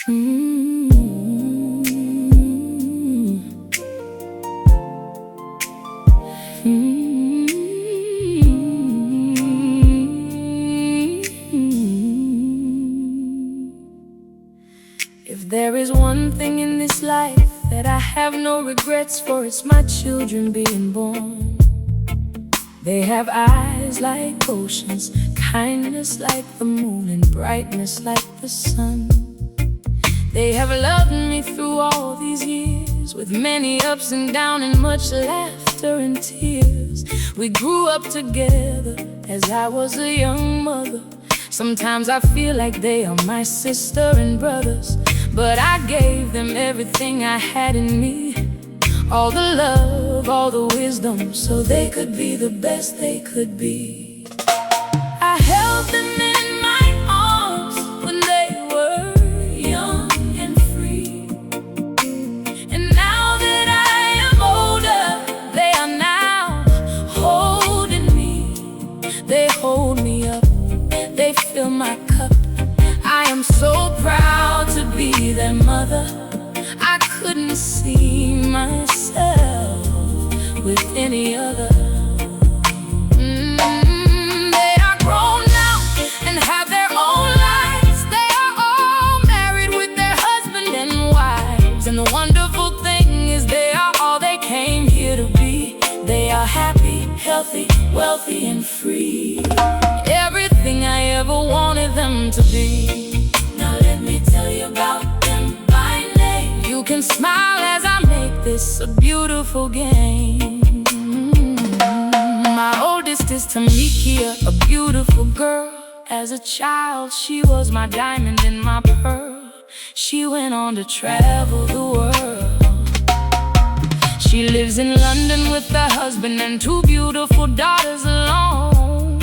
Mm. Mm. If there is one thing in this life that I have no regrets for, it's my children being born. They have eyes like oceans, kindness like the moon, and brightness like the sun. They have loved me through all these years, with many ups and downs and much laughter and tears. We grew up together as I was a young mother. Sometimes I feel like they are my sister and brothers, but I gave them everything I had in me. All the love, all the wisdom, so they could be the best they could be. I held them in my arms when they were young and free. And now that I am older, they are now holding me. They hold me up, they fill my cup. I am so proud to be their mother. I couldn't see myself with any other. They are grown now and have their own lives. They are all married with their husband and wives. And the wonderful thing is they are all they came here to be. They are happy, healthy, wealthy, and free. Everything I ever wanted them to be. Now let me tell you about them by name. You can smile as I make this a beautiful game. My oldest is Tamikia, a beautiful girl. As a child, she was my diamond and my pearl. She went on to travel the world. She lives in London with her husband and two beautiful daughters alone.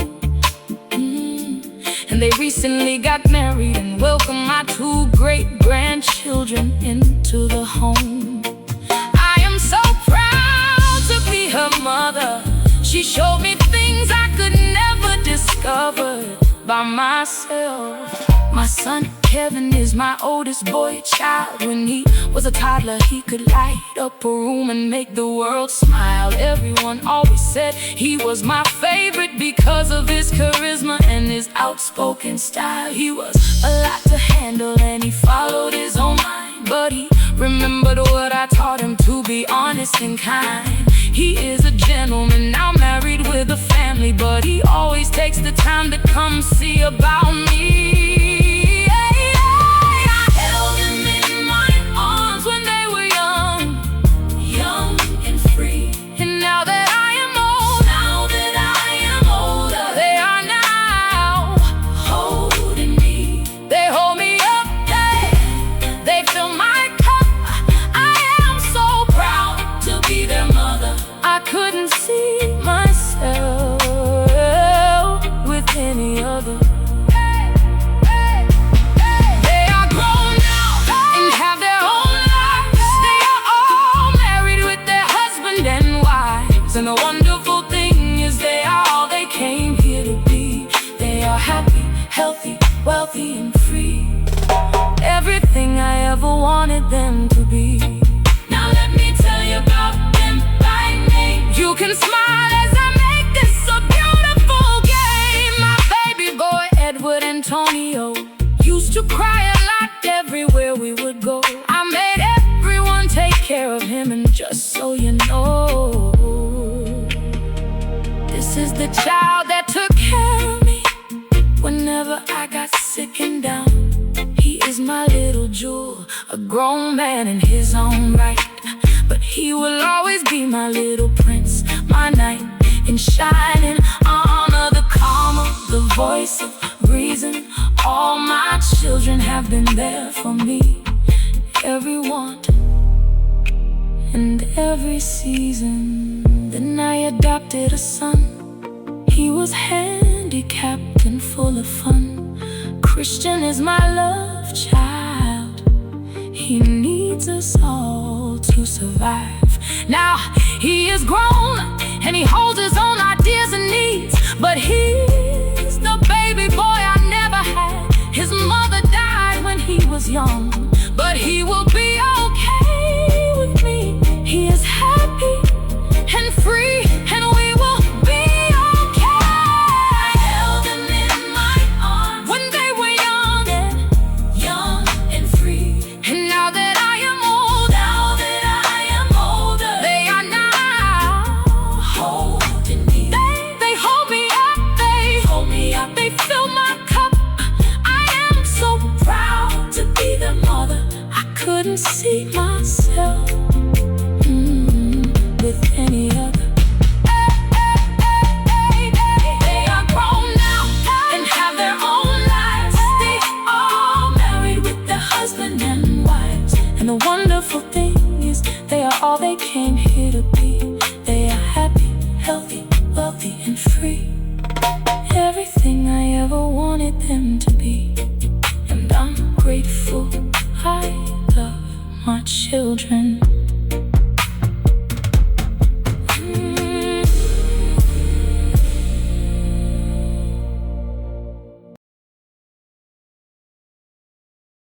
And they recently got married and welcomed my two great-grandchildren into the home. I am so proud to be her mother. She showed me things I could never discover by myself. My son Kevin is my oldest boy child. When he was a toddler, he could light up a room and make the world smile. Everyone always said he was my favorite because of his charisma and his outspoken style. He was a lot to handle and he followed his own mind, but he remembered what I taught him, to be honest and kind. He is a gentleman, now married with a family, but he always takes the time to come see about me. I couldn't see myself with any other. They are grown now and have their own lives. They are all married with their husband and wives. And the wonderful thing is they are all they came here to be. They are happy, healthy, wealthy, and free. Everything I ever wanted them to be. Now let me tell you about them by name. You can smile as I make this a beautiful game. My baby boy Edward Antonio used to cry a lot everywhere we would go. I made everyone take care of him, and just so you know, this is the child that took care of me whenever I got sick and down. He is my little jewel, a grown man in his own right, but he will always be my little prince, my knight in shining armor, the calmer, the voice of reason. All my children have been there for me, every want and every season. Then I adopted a son. He was handicapped and full of fun. Christian is my love child. He needs us all to survive. Now he is grown and he holds his own ideas and needs, but he's the baby boy I never had. His mother died when he was young. see myself with any other. They are grown now and have their own lives. They are married with their husband and wives. And the wonderful thing is they are all they came here to be. They are happy, healthy, wealthy, and free. Everything I ever wanted them to be. And I'm grateful. I love my children.